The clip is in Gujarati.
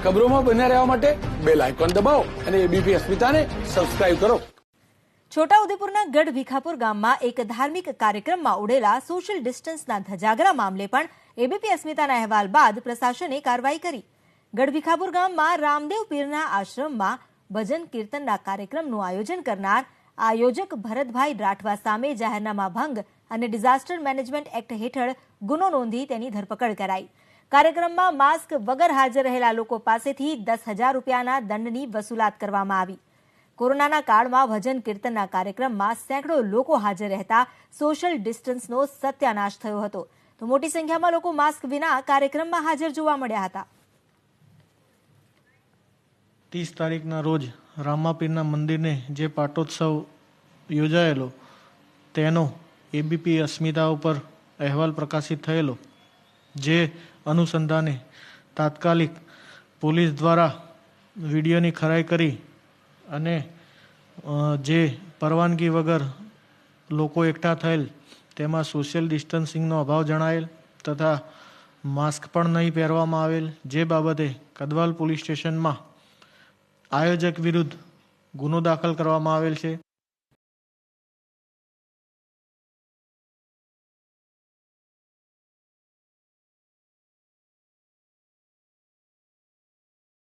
ખબરોમાં બન્યા રહેવા માટે બેલ આઇકોન દબાવો અને એબીપી અસ્મિતાને સબસ્ક્રાઇબ કરો. છોટાઉદેપુરના ગઢ ભીખાપુર ગામમાં એક ધાર્મિક કાર્યક્રમમાં ઉડેલા સોશિયલ ડિસ્ટન્સના ધજાગરા મામલે પણ એબીપી અસ્મિતાના અહેવાલ બાદ પ્રશાસને કાર્યવાહી કરી. ગઢ ભીખાપુર ગામમાં રામદેવ પીરના આશ્રમમાં ભજન કીર્તનના કાર્યક્રમનું આયોજન કરનાર આયોજક ભરતભાઈ રાઠવા સામે જાહેરનામા ભંગ અને ડિઝાસ્ટર મેનેજમેન્ટ એક્ટ હેઠળ ગુનો નોંધી તેની ધરપકડ કરાઈ. કાર્યક્રમમાં માસ્ક વગર હાજર રહેલા લોકો પાસેથી 10,000 રૂપિયાના દંડની વસૂલાત કરવામાં આવી. કોરોનાના કાળમાં ભજન કીર્તનના કાર્યક્રમમાં સેંકડો લોકો હાજર રહેતા સોશિયલ ડિસ્ટન્સનો સત્યાનાશ થયો હતો. તો મોટી સંખ્યામાં લોકો માસ્ક વિના કાર્યક્રમમાં હાજર જોવા મળ્યા હતા. 30 તારીખના રોજ રામાપીરના મંદિરને જે પાટોત્સવ યોજાયેલો તેનો એબીપી અસ્મિતા ઉપર અહેવાલ પ્રકાશિત થયેલો, જે અનુસંધાને તાત્કાલિક પોલીસ દ્વારા વિડીયોની ખરાઈ કરી અને જે પરવાનગી વગર લોકો એકઠા થયેલ તેમાં સોશિયલ ડિસ્ટન્સિંગનો અભાવ જણાયેલ તથા માસ્ક પણ નહીં પહેરવામાં આવેલ, જે બાબતે કદવાલ પોલીસ સ્ટેશનમાં આયોજક વિરુદ્ધ ગુનો દાખલ કરવામાં આવેલ છે.